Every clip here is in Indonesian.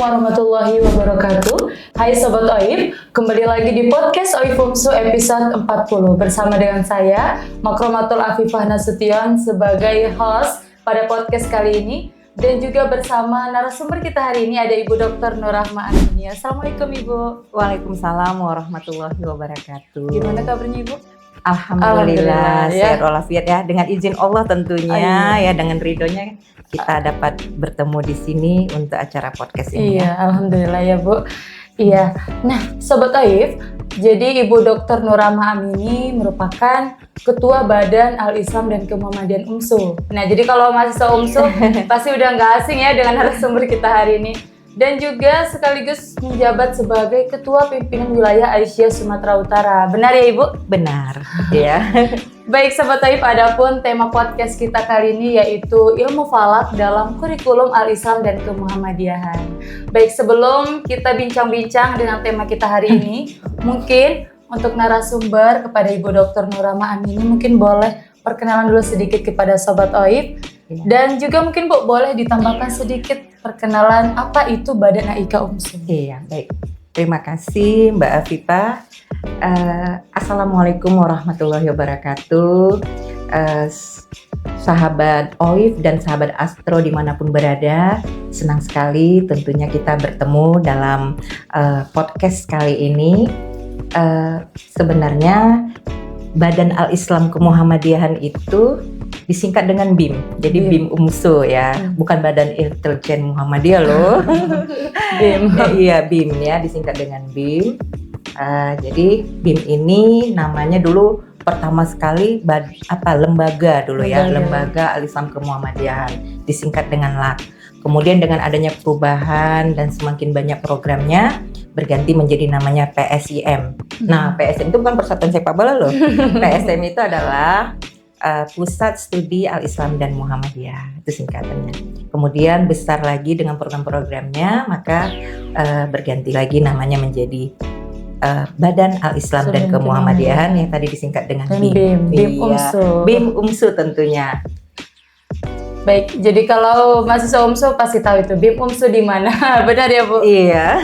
warahmatullahi wabarakatuh. Hai Sobat OIF, kembali lagi di podcast OIF UMSU episode 40 bersama dengan saya, Makromatul Afifah Nasution sebagai host pada podcast kali ini. Dan juga bersama narasumber kita hari ini ada Ibu Dr. Nurrahma Aminia. Assalamualaikum Ibu. Waalaikumsalam warahmatullahi wabarakatuh. Gimana kabarnya Ibu? Alhamdulillah, ya. sehat walafiat ya. Dengan izin Allah tentunya ya, dengan ridhonya kita dapat bertemu di sini untuk acara podcast ini. Iya, alhamdulillah ya Bu. Iya. Nah, Sobat OIF, jadi Ibu Dr. Nurrahma Amini merupakan Ketua Badan Al-Islam dan Kemuhamadian UMSU. Nah, jadi kalau mahasiswa UMSU pasti udah nggak asing ya dengan narasumber kita hari ini. Dan juga sekaligus menjabat sebagai Ketua Pimpinan Wilayah Aisyah Sumatera Utara. Benar ya Ibu? Benar, ya. Baik Sobat OIF, adapun tema podcast kita kali ini yaitu ilmu falak dalam kurikulum Al-Islam dan Kemuhammadiyahan. Baik, sebelum kita bincang-bincang dengan tema kita hari ini, mungkin untuk narasumber kepada Ibu Dr. Nurrahma Amini mungkin boleh perkenalan dulu sedikit kepada Sobat OIF. Dan juga mungkin Bu boleh ditambahkan sedikit perkenalan apa itu Badan AIK UMSU. Iya, baik. Terima kasih Mbak Afifah. Assalamualaikum warahmatullahi wabarakatuh. Sahabat OIF dan sahabat Astro dimanapun berada, senang sekali tentunya kita bertemu dalam podcast kali ini. Sebenarnya Badan Al-Islam Kemuhammadiyahan itu disingkat dengan BIM, jadi BIM UMSU ya, bukan Badan Intelijen Muhammadiyah loh. BIM. Iya, BIM ya, disingkat dengan BIM. Jadi BIM ini namanya dulu pertama sekali lembaga dulu ya, Lembaga Al-Islam Kemuhammadiyahan, disingkat dengan LAK. Kemudian dengan adanya perubahan dan semakin banyak programnya, berganti menjadi namanya PSIM. Nah, PSIM itu bukan Persatuan Sepak Bola loh. PSIM itu adalah Pusat Studi Al-Islam dan Muhammadiyah, itu singkatannya. Kemudian besar lagi dengan program-programnya, maka berganti lagi namanya menjadi Badan Al-Islam dan Kemuhammadiyahan yang tadi disingkat dengan BIM. BIM UMSU. BIM UMSU tentunya. Baik, jadi kalau mahasiswa UMSU pasti tahu itu BIM UMSU di mana. Benar ya Bu? Iya.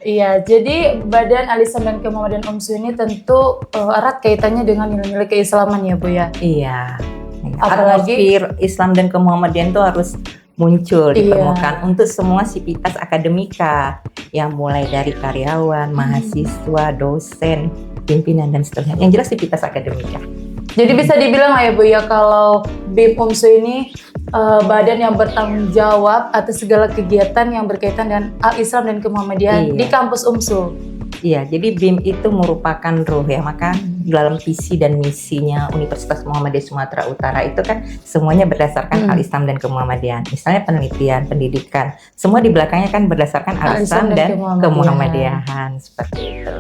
Iya, jadi Badan Al-Islam dan Kemuhammadiyahan UMSU ini tentu erat kaitannya dengan nilai-nilai keislaman ya Bu ya? Iya. Apalagi atmosfer Islam dan Kemuhammadiyahan itu harus muncul di permukaan untuk semua sivitas akademika yang mulai dari karyawan, mahasiswa, dosen, pimpinan dan seterusnya. Yang jelas sivitas akademika. Jadi bisa dibilang ya Bu ya, kalau BIM UMSU ini badan yang bertanggung jawab atas segala kegiatan yang berkaitan dengan Al-Islam dan Kemuhammadiyahan di kampus UMSU. Iya, jadi BIM itu merupakan ruh ya, maka dalam visi dan misinya Universitas Muhammadiyah Sumatera Utara itu kan semuanya berdasarkan Al-Islam dan Kemuhammadiyahan. Misalnya penelitian, pendidikan, semua di belakangnya kan berdasarkan Al-Islam dan Kemuhammadiyahan, seperti itu.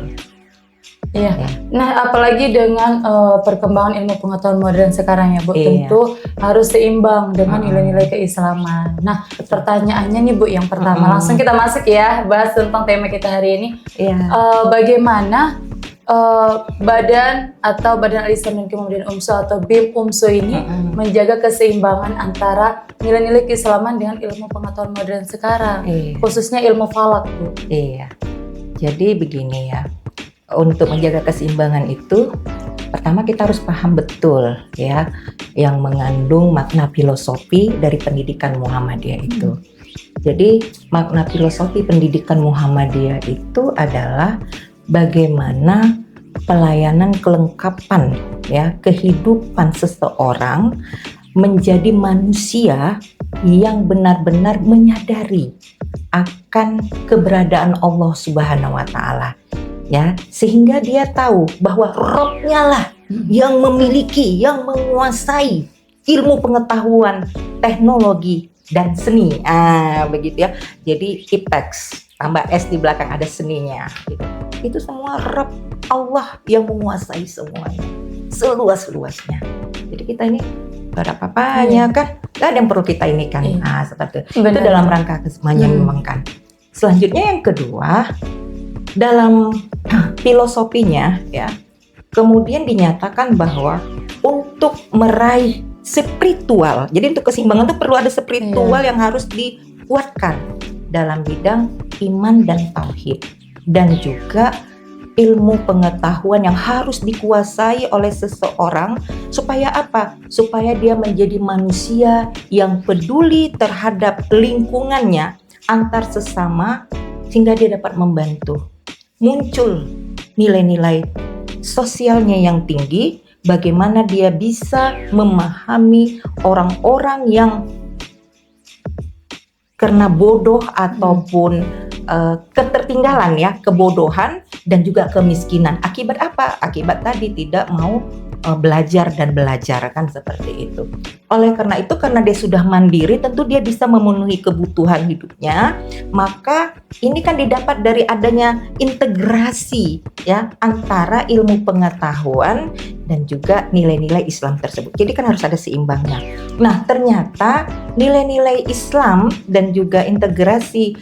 Iya. Nah, apalagi dengan perkembangan ilmu pengetahuan modern sekarang ya Bu, tentu harus seimbang dengan nilai-nilai keislaman. Nah, pertanyaannya nih Bu, yang pertama langsung kita masuk ya, bahas tentang tema kita hari ini. Bagaimana Badan Al-Islam dan Kemuhammadiyahan UMSU atau BIM UMSU ini menjaga keseimbangan antara nilai-nilai keislaman dengan ilmu pengetahuan modern sekarang, khususnya ilmu falak Bu. Iya. Jadi begini ya. Untuk menjaga keseimbangan itu, pertama kita harus paham betul ya yang mengandung makna filosofi dari pendidikan Muhammadiyah itu. Jadi makna filosofi pendidikan Muhammadiyah itu adalah bagaimana pelayanan kelengkapan ya kehidupan seseorang menjadi manusia yang benar-benar menyadari akan keberadaan Allah Subhanahu wa taala. Ya, sehingga dia tahu bahwa Rabb-nya lah yang memiliki, yang menguasai ilmu pengetahuan, teknologi dan seni. Begitu ya. Jadi IPEX tambah S di belakang ada seninya. Gitu. Itu semua Rabb Allah yang menguasai semuanya, seluas-luasnya. Jadi kita ini gak ada apa-apanya kan, gak ada yang perlu kita ini kan. Seperti itu. Itu dalam rangka menyeimbangkan. Selanjutnya yang kedua, dalam filosofinya ya, kemudian dinyatakan bahwa untuk meraih spiritual, jadi untuk keseimbangan itu perlu ada spiritual yang harus dikuatkan dalam bidang iman dan tauhid, dan juga ilmu pengetahuan yang harus dikuasai oleh seseorang supaya apa? Supaya dia menjadi manusia yang peduli terhadap lingkungannya antar sesama sehingga dia dapat membantu. Muncul nilai-nilai sosialnya yang tinggi, bagaimana dia bisa memahami orang-orang yang karena bodoh ataupun ketertinggalan ya, kebodohan dan juga kemiskinan. Akibat apa? Akibat tadi tidak mau belajar dan belajar, kan seperti itu. Oleh karena itu, karena dia sudah mandiri, tentu dia bisa memenuhi kebutuhan hidupnya. Maka ini kan didapat dari adanya integrasi ya antara ilmu pengetahuan dan juga nilai-nilai Islam tersebut. Jadi kan harus ada seimbangnya. Nah, ternyata nilai-nilai Islam dan juga integrasi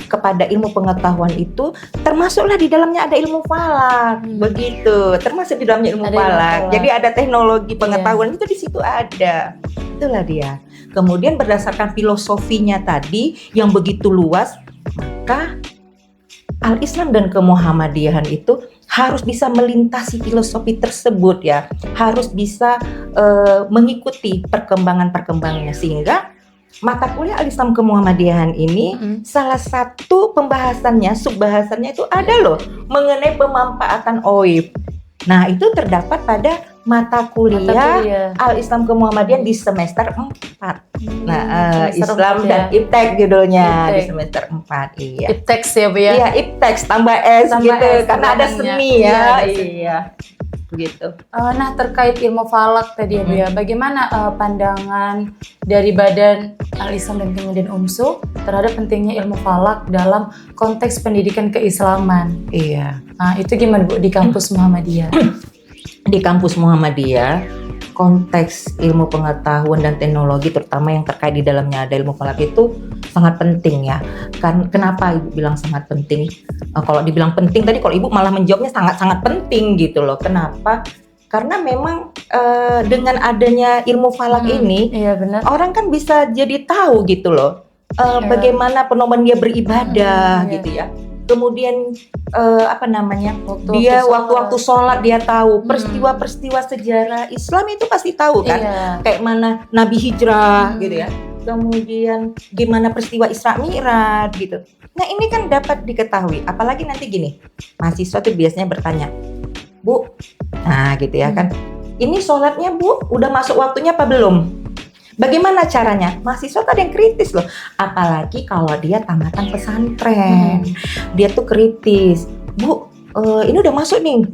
kepada ilmu pengetahuan itu termasuklah di dalamnya ada ilmu falak, begitu. Termasuk di dalamnya ilmu falak. Jadi ada teknologi pengetahuan itu di situ ada. Itulah dia. Kemudian berdasarkan filosofinya tadi yang begitu luas, maka Al-Islam dan kemuhammadiyahan itu harus bisa melintasi filosofi tersebut ya, harus bisa mengikuti perkembangannya, sehingga mata kuliah Al-Islam kemuhammadiyahan ini salah satu pembahasannya, subbahasannya itu ada loh mengenai pemanfaatan OIB. Nah, itu terdapat pada mata kuliah Al-Islam kemuhammadiyahan di semester 4. Nah, Islam dan Iptek judulnya di semester 4. Iya. Iptek ya Bu ya? Iya, Iptek tambah S tambah gitu, S, karena ada seni ya. Iya. Begitu. Nah, terkait ilmu falak tadi ya Bu ya, bagaimana pandangan dari Badan Al-Islam dan kemudian UMSU terhadap pentingnya ilmu falak dalam konteks pendidikan keislaman? Iya. Nah, itu gimana Bu di kampus Muhammadiyah? Di kampus Muhammadiyah, konteks ilmu pengetahuan dan teknologi terutama yang terkait di dalamnya ada ilmu falak itu sangat penting ya. Kenapa Ibu bilang sangat penting? Kalau dibilang penting tadi, kalau Ibu malah menjawabnya sangat-sangat penting gitu loh. Kenapa? Karena memang dengan adanya ilmu falak ini, iya benar. orang kan bisa jadi tahu gitu loh, bagaimana pedoman dia beribadah gitu ya. Kemudian dia waktu-waktu sholat dia tahu peristiwa-peristiwa sejarah Islam itu pasti tahu kan, kayak mana Nabi hijrah gitu ya. Kemudian gimana peristiwa Isra Mi'raj gitu. Nah, ini kan dapat diketahui. Apalagi nanti gini, mahasiswa tuh biasanya bertanya, Bu, nah gitu ya kan, ini sholatnya Bu udah masuk waktunya apa belum? Bagaimana caranya? Mahasiswa tuh ada yang kritis loh. Apalagi kalau dia tamatan pesantren, dia tuh kritis. Bu, ini udah masuk nih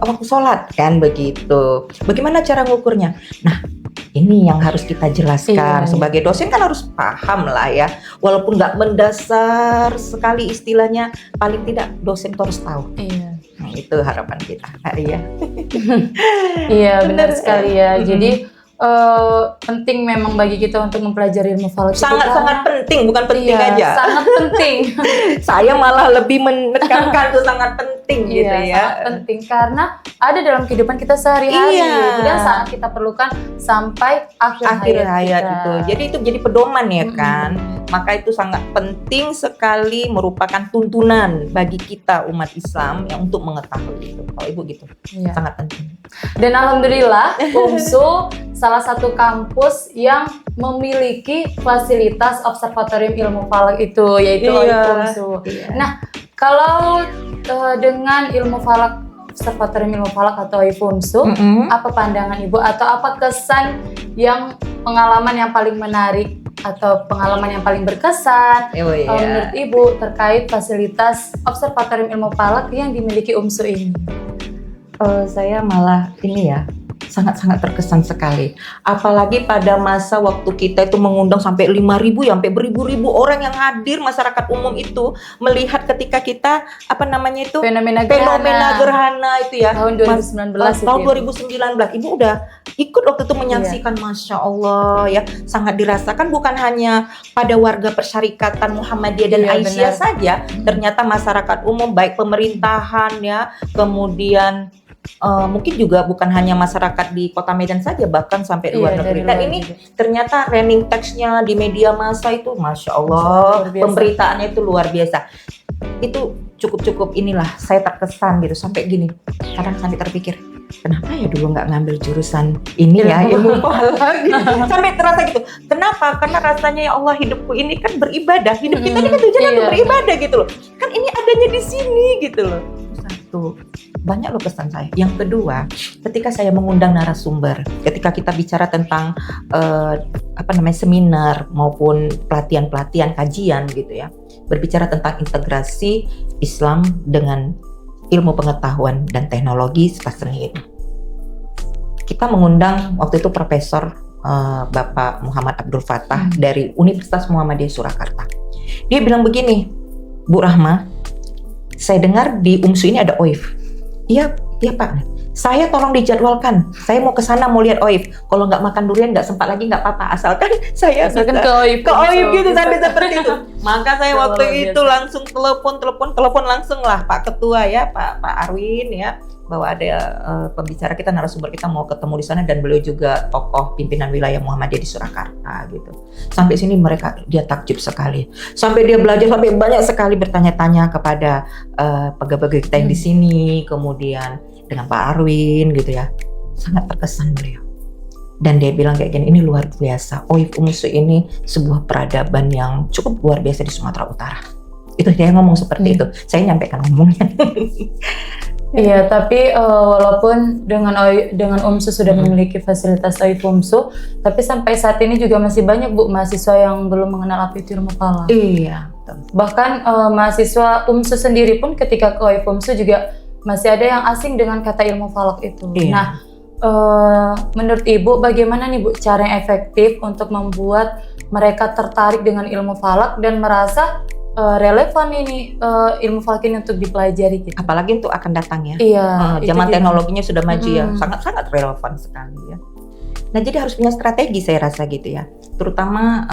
waktu sholat kan begitu. Bagaimana cara ngukurnya? Nah, ini yang harus kita jelaskan. Sebagai dosen kan harus paham lah ya. Walaupun nggak mendasar sekali istilahnya, paling tidak dosen tuh harus tahu. Nah, itu harapan kita. Iya. Iya, benar sekali ya. Jadi penting memang bagi kita untuk mempelajari ilmu falak. Sangat penting, bukan penting aja. Sangat penting. Saya malah lebih menekankan tuh sangat penting gitu ya. Sangat penting karena ada dalam kehidupan kita sehari-hari dan sangat kita perlukan sampai akhir hayat kita. Itu. Jadi itu jadi pedoman ya kan. Maka itu sangat penting sekali, merupakan tuntunan bagi kita umat Islam yang untuk mengetahui itu. Kalau Ibu gitu, sangat penting. Dan alhamdulillah UMSU salah satu kampus yang memiliki fasilitas observatorium ilmu falak itu, yaitu UMSU. Nah, kalau dengan ilmu falak, observatorium ilmu falak atau UMSU, apa pandangan Ibu atau apa kesan yang pengalaman yang paling menarik atau pengalaman yang paling berkesan menurut Ibu terkait fasilitas observatorium ilmu falak yang dimiliki UMSU ini? Saya malah ini ya, sangat-sangat terkesan sekali. Apalagi pada masa waktu kita itu mengundang sampai 5.000 ya, sampai beribu-ribu orang yang hadir, masyarakat umum itu melihat ketika kita fenomena gerhana itu ya, tahun 2019 tahun 2019. Ibu udah ikut waktu itu menyaksikan, Masya Allah ya, sangat dirasakan bukan hanya pada warga Persyarikatan Muhammadiyah dan Aisyah saja, ternyata masyarakat umum baik pemerintahan ya, kemudian mungkin juga bukan hanya masyarakat di Kota Medan saja, bahkan sampai luar negeri. Dan ini ternyata running text-nya di media massa itu, masya Allah, pemberitaannya itu luar biasa. Itu cukup inilah saya terkesan gitu sampai gini. Kadang sampai terpikir, kenapa ya dulu nggak ngambil jurusan ini ya, ilmu falak gitu. Sampai terasa gitu. Kenapa? Karena rasanya ya Allah, hidupku ini kan beribadah. Hidup kita ini kan tujuannya untuk beribadah gitu loh. Kan ini adanya di sini gitu loh. Satu, banyak loh kesan saya. Yang kedua, ketika saya mengundang narasumber, ketika kita bicara tentang seminar maupun pelatihan kajian gitu ya, berbicara tentang integrasi Islam dengan ilmu pengetahuan dan teknologi serta seni. Kita mengundang waktu itu Profesor Bapak Muhammad Abdul Fattah dari Universitas Muhammadiyah Surakarta. Dia bilang begini, Bu Rahma, saya dengar di UMSU ini ada OIF. Iya Pak. Saya tolong dijadwalkan. Saya mau ke sana mau lihat OIF. Kalau nggak makan durian nggak sempat lagi nggak apa-apa. Asalkan saya ke OIF gitu sampai seperti itu. Maka saya waktu itu langsung telepon langsung lah Pak Ketua ya, Pak Arwin ya, bahwa ada pembicara kita, narasumber kita mau ketemu di sana, dan beliau juga tokoh pimpinan wilayah Muhammadiyah di Surakarta gitu. Sampai sini dia takjub sekali. Sampai dia belajar, sampai banyak sekali bertanya-tanya kepada pegawai kita yang di sini, kemudian dengan Pak Arwin gitu ya. Sangat terkesan beliau. Dan dia bilang kayak gini, ini luar biasa. OIF UMSU ini sebuah peradaban yang cukup luar biasa di Sumatera Utara. Itu dia ngomong seperti itu. Saya nyampaikan ngomongnya. Iya, tapi walaupun dengan UMSU sudah memiliki fasilitas OIF UMSU, tapi sampai saat ini juga masih banyak Bu mahasiswa yang belum mengenal apa itu ilmu falak. Iya. Bahkan mahasiswa UMSU sendiri pun ketika ke OIF UMSU juga masih ada yang asing dengan kata ilmu falak itu. Iya. Nah, menurut Ibu bagaimana nih Bu cara yang efektif untuk membuat mereka tertarik dengan ilmu falak dan merasa relevan ini ilmu falak ini untuk dipelajari gitu. Apalagi untuk akan datang ya. Iya. Zaman teknologinya sudah maju ya, sangat relevan sekali ya. Nah, jadi harus punya strategi saya rasa gitu ya. Terutama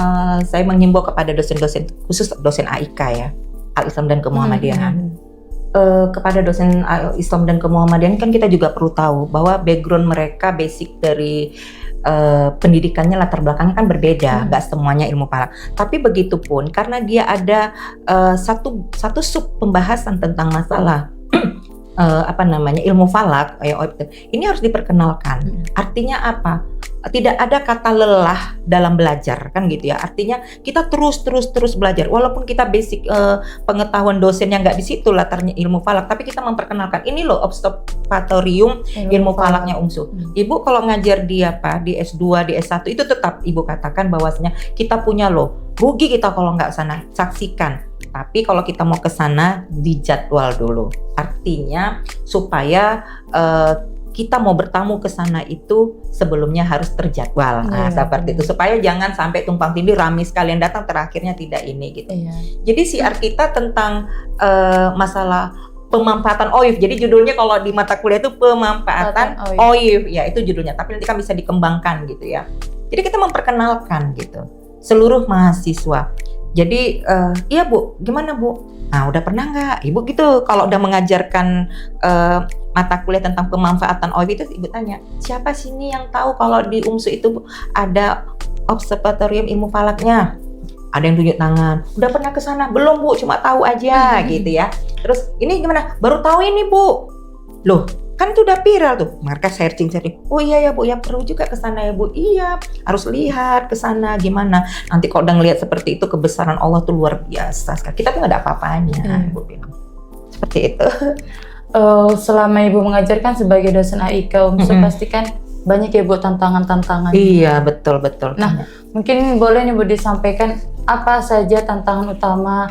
saya menghimbau kepada dosen-dosen, khusus dosen AIK ya, Al-Islam dan Kemuhammadiyahan. Kepada dosen Islam dan Kemuhammadiyahan kan kita juga perlu tahu bahwa background mereka, basic dari pendidikannya, latar belakangnya kan berbeda, nggak semuanya ilmu falak. Tapi begitupun karena dia ada satu sub pembahasan tentang masalah ilmu falak, ini harus diperkenalkan. Artinya apa? Tidak ada kata lelah dalam belajar kan gitu ya. Artinya kita terus belajar walaupun kita basic pengetahuan dosennya nggak di situ latarnya ilmu falak, tapi kita memperkenalkan ini loh observatorium ilmu falaknya UMSU. Ibu kalau ngajar di S2, di S1 itu tetap Ibu katakan bahwasanya kita punya loh, rugi kita kalau nggak sana, saksikan. Tapi kalau kita mau ke sana dijadwal dulu. Artinya supaya kita mau bertamu ke sana itu sebelumnya harus terjadwal. Seperti itu supaya jangan sampai tumpang tindih, ramai sekalian datang terakhirnya tidak ini gitu. Jadi siar kita tentang masalah pemanfaatan OIF. Jadi judulnya kalau di mata kuliah itu pemanfaatan OIF. Ya, itu judulnya. Tapi nanti kan bisa dikembangkan gitu ya. Jadi kita memperkenalkan gitu seluruh mahasiswa. Jadi iya Bu, gimana Bu? Nah, udah pernah nggak Ibu gitu kalau udah mengajarkan mata kuliah tentang pemanfaatan OIF itu Ibu tanya, siapa sih ini yang tahu kalau di UMSU itu ada observatorium ilmu falaknya? Ada yang tunjuk tangan. Udah pernah ke sana? Belum Bu, cuma tahu aja gitu ya. Terus ini gimana? Baru tahu ini Bu. Loh, kan itu udah viral tuh. Mereka searching. Oh iya ya Bu, ya perlu juga ke sana ya Bu. Iya, harus lihat ke sana gimana. Nanti kalau udah ngelihat seperti itu, kebesaran Allah tuh luar biasa sekali. Kita tuh nggak ada apa-apanya, Ibu bilang. Seperti itu. Selama Ibu mengajarkan sebagai dosen AIK UMSU pasti kan banyak ya Bu tantangan-tantangan. Iya, betul. Nah, mungkin boleh nih Bu disampaikan apa saja tantangan utama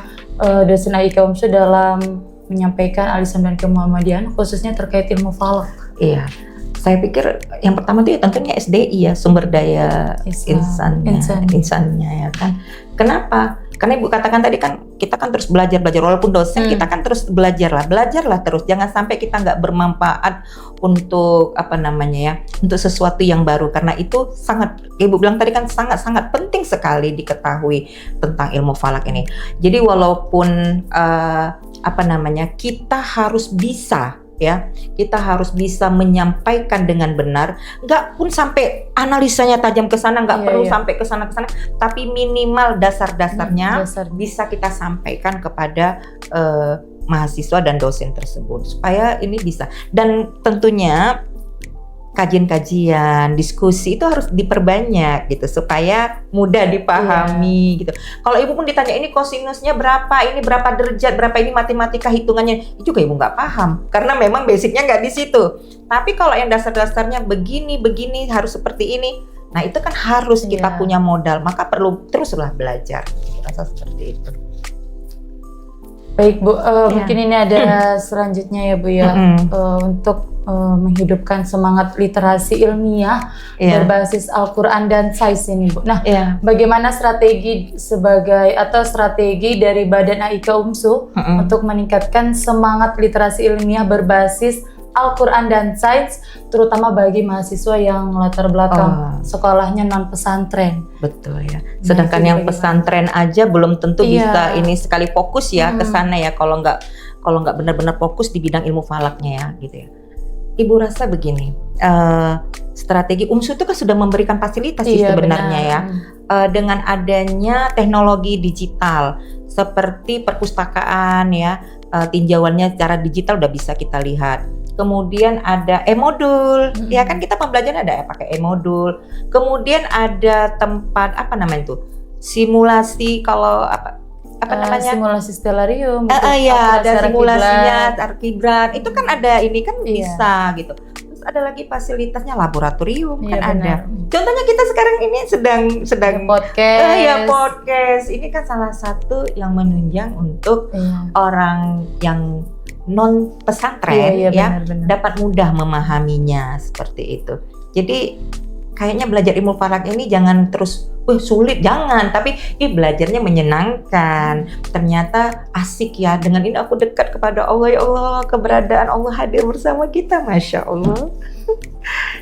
dosen AIK UMSU dalam menyampaikan Al-Islam dan Kemuhammadiyahan khususnya terkait ilmu falak. Iya, saya pikir yang pertama itu ya tentunya SDI ya, sumber daya insannya ya kan. Kenapa? Karena Ibu katakan tadi kan kita kan terus belajar walaupun dosen kita kan terus belajarlah terus, jangan sampai kita nggak bermanfaat untuk untuk sesuatu yang baru, karena itu sangat Ibu bilang tadi kan sangat penting sekali diketahui tentang ilmu falak ini. Jadi walaupun kita harus bisa ya. Kita harus bisa menyampaikan dengan benar, nggak pun sampai analisanya tajam ke sana, nggak perlu sampai ke sana, tapi minimal dasar-dasarnya bisa kita sampaikan kepada mahasiswa dan dosen tersebut supaya ini bisa. Dan tentunya kajian-kajian, diskusi itu harus diperbanyak gitu supaya mudah dipahami gitu. Kalau ibu pun ditanya ini kosinusnya berapa, ini berapa derajat, berapa ini matematika hitungannya, itu juga ibu nggak paham karena memang basicnya nggak di situ. Tapi kalau yang dasar-dasarnya begini harus seperti ini, nah itu kan harus kita punya modal, maka perlu teruslah belajar. Rasa seperti itu. Baik Bu, mungkin ini ada selanjutnya ya Bu ya, untuk menghidupkan semangat literasi ilmiah berbasis Al-Quran dan sains ini Bu. Nah, bagaimana strategi dari Badan AIK UMSU untuk meningkatkan semangat literasi ilmiah berbasis Al-Quran dan sains, terutama bagi mahasiswa yang latar belakang sekolahnya non pesantren. Betul ya. Sedangkan yang pesantren aja belum tentu bisa ini sekali fokus ya ke sana ya. Kalau nggak benar-benar fokus di bidang ilmu falaknya ya, gitu ya. Ibu rasa begini, strategi UMSU itu kan sudah memberikan fasilitas sih sebenarnya ya. Dengan adanya teknologi digital seperti perpustakaan ya, tinjauannya secara digital udah bisa kita lihat. Kemudian ada e-modul, ya kan kita pembelajaran ada pakai e-modul. Kemudian ada tempat apa namanya itu? Simulasi kalau apa namanya? Simulasi stellarium. Ya, ada simulasinya, kiblat. Itu kan ada ini kan bisa gitu. Terus ada lagi fasilitasnya laboratorium kan ada. Contohnya kita sekarang ini sedang podcast. Podcast. Ini kan salah satu yang menunjang untuk orang yang non pesantren benar. Dapat mudah memahaminya seperti itu. Jadi kayaknya belajar ilmu falak ini jangan terus sulit, jangan, tapi belajarnya menyenangkan. Ternyata asik ya, dengan ini aku dekat kepada Allah, ya Allah, keberadaan Allah hadir bersama kita, Masya Allah.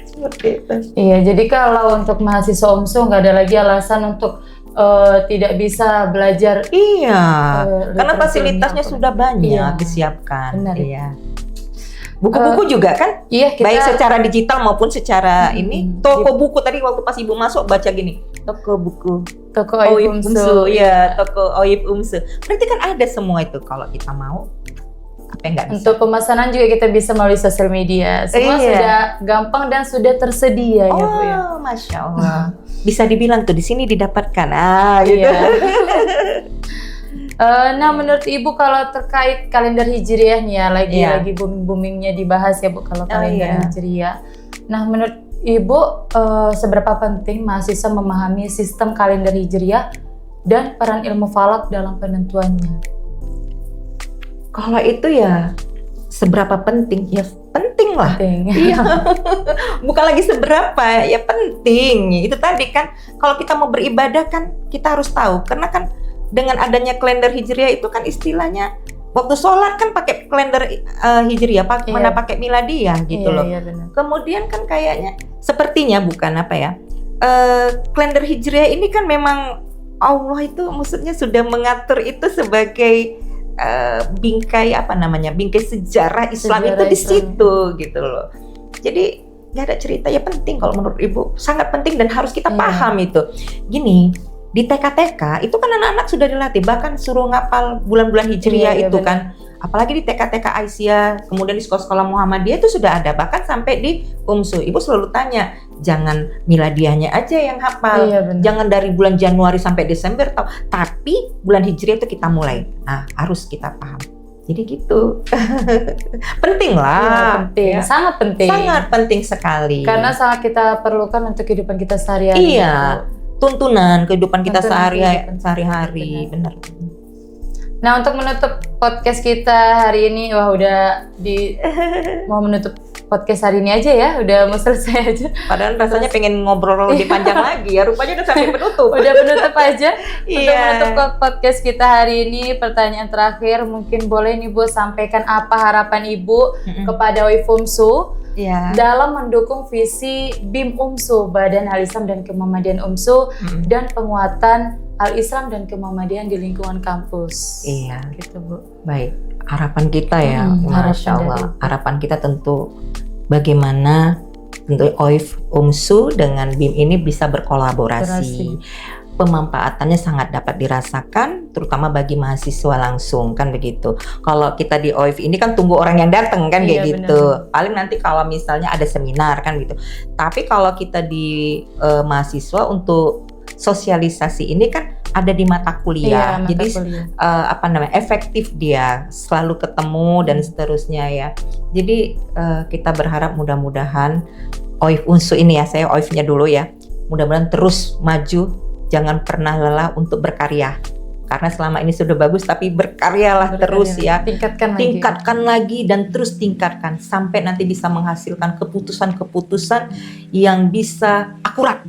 Seperti itu. Iya, jadi kalau untuk mahasiswa UMSU nggak ada lagi alasan untuk tidak bisa belajar. Karena fasilitasnya sudah banyak disiapkan. Benar. Buku-buku juga kan, baik secara digital maupun secara ini. Toko buku tadi waktu pas ibu masuk baca gini, toko OIP UMSU, toko OIP UMSU. Berarti kan ada semua itu kalau kita mau. Apa yang nggak bisa? Untuk pemesanan juga kita bisa melalui sosial media. Semua sudah gampang dan sudah tersedia ya Bu ya. Masya Allah. Bisa dibilang tuh di sini didapatkan. Gitu. Nah, menurut Ibu kalau terkait kalender Hijriah nih ya, lagi booming-boomingnya dibahas ya Bu kalau kalender Hijriah. Nah, menurut Ibu seberapa penting mahasiswa memahami sistem kalender Hijriah dan peran ilmu falak dalam penentuannya? Kalau itu ya seberapa penting? Ya penting lah. Bukan lagi seberapa, ya penting. Itu tadi kan kalau kita mau beribadah kan kita harus tahu, karena kan dengan adanya kalender Hijriah itu kan istilahnya waktu sholat kan pakai kalender Hijriah, mana pakai miladiah gitu loh. Kemudian kan kayaknya sepertinya bukan apa ya, kalender Hijriah ini kan memang Allah itu maksudnya sudah mengatur itu sebagai bingkai bingkai sejarah Islam itu di situ gitu loh. Jadi nggak ada cerita, ya penting kalau menurut Ibu, sangat penting dan harus kita paham itu. Gini, di TK-TK itu kan anak-anak sudah dilatih, bahkan suruh ngapal bulan-bulan Hijriah itu kan. Apalagi di TK-TK Aisyah, kemudian di sekolah-sekolah Muhammadiyah itu sudah ada, bahkan sampai di UMSU. Ibu selalu tanya, jangan miladiahnya aja yang hafal, jangan dari bulan Januari sampai Desember tahu, tapi bulan Hijriah itu kita mulai. Nah, harus kita paham. Jadi gitu. Penting lah. Penting, sangat penting. Sangat penting sekali. Karena sangat kita perlukan untuk kehidupan kita sehari-hari. Tuntunan kehidupan kita sehari-hari, benar. Nah, untuk menutup podcast kita hari ini, mau menutup podcast hari ini aja ya, udah mau selesai aja. Padahal rasanya pengen ngobrol lebih panjang lagi ya, rupanya udah sampai penutup. Udah penutup aja. Untuk menutup podcast kita hari ini, pertanyaan terakhir, mungkin boleh nih Bu sampaikan apa harapan Ibu kepada OIP UMSU dalam mendukung visi BIM UMSU, Badan Al-Islam dan Kemuhammadiyaan UMSU, dan penguatan Al-Islam dan Kemuhammadiyaan di lingkungan kampus. Gitu Bu. Baik. harapan kita ya, Masya Allah. Harapan kita tentu bagaimana tentu OIF UMSU dengan BIM ini bisa berkolaborasi. Pemanfaatannya sangat dapat dirasakan, terutama bagi mahasiswa langsung kan begitu. Kalau kita di OIF ini kan tunggu orang yang datang kan kayak gitu. Paling nanti kalau misalnya ada seminar kan gitu. Tapi kalau kita di mahasiswa untuk sosialisasi ini kan ada di mata kuliah, jadi efektif dia, selalu ketemu dan seterusnya ya. Jadi kita berharap mudah-mudahan OIF UNSU ini ya, saya OIF-nya dulu ya, mudah-mudahan terus maju, jangan pernah lelah untuk berkarya. Karena selama ini sudah bagus, tapi berkaryalah terus ya. Tingkatkan lagi dan terus tingkatkan sampai nanti bisa menghasilkan keputusan-keputusan yang bisa akurat.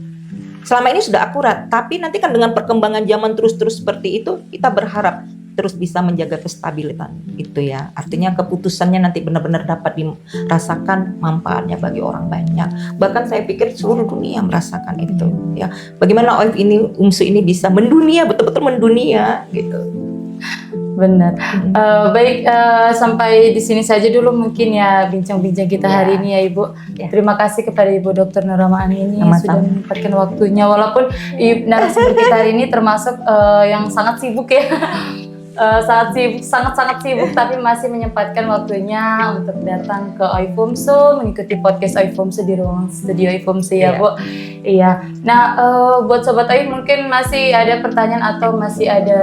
Selama ini sudah akurat, tapi nanti kan dengan perkembangan zaman terus-terus seperti itu, kita berharap terus bisa menjaga kestabilitas itu ya. Artinya keputusannya nanti benar-benar dapat dirasakan manfaatnya bagi orang banyak. Bahkan saya pikir seluruh dunia merasakan itu ya. Bagaimana OIF ini, UMSU ini bisa mendunia, betul-betul mendunia gitu. Benar. Baik, sampai di sini saja dulu mungkin ya bincang-bincang kita hari ini ya Ibu. Terima kasih kepada Ibu Dr. Nur Rahma Ani ini sudah menyempatkan waktunya, walaupun narasumber kita hari ini termasuk yang sangat sibuk ya. Sangat sibuk tapi masih menyempatkan waktunya untuk datang ke OIF UMSU, mengikuti podcast OIF UMSU di ruang studio OIF UMSU ya Bu. Iya. Nah, buat sobat OIF mungkin masih ada pertanyaan atau masih ada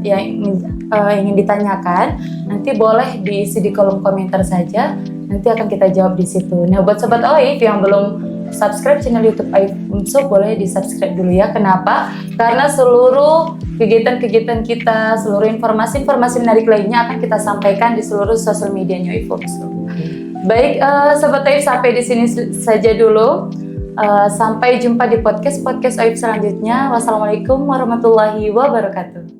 yang ingin ditanyakan, nanti boleh diisi di kolom komentar saja. Nanti akan kita jawab di situ. Nah, buat sobat OIF yang belum subscribe channel YouTube OIF UMSU, boleh di-subscribe dulu ya. Kenapa? Karena seluruh kegiatan-kegiatan kita, seluruh informasi-informasi menarik lainnya akan kita sampaikan di seluruh sosial medianya OIF UMSU. Baik, sobat OIF, sampai di sini saja dulu. Sampai jumpa di podcast OIF selanjutnya. Wassalamualaikum warahmatullahi wabarakatuh.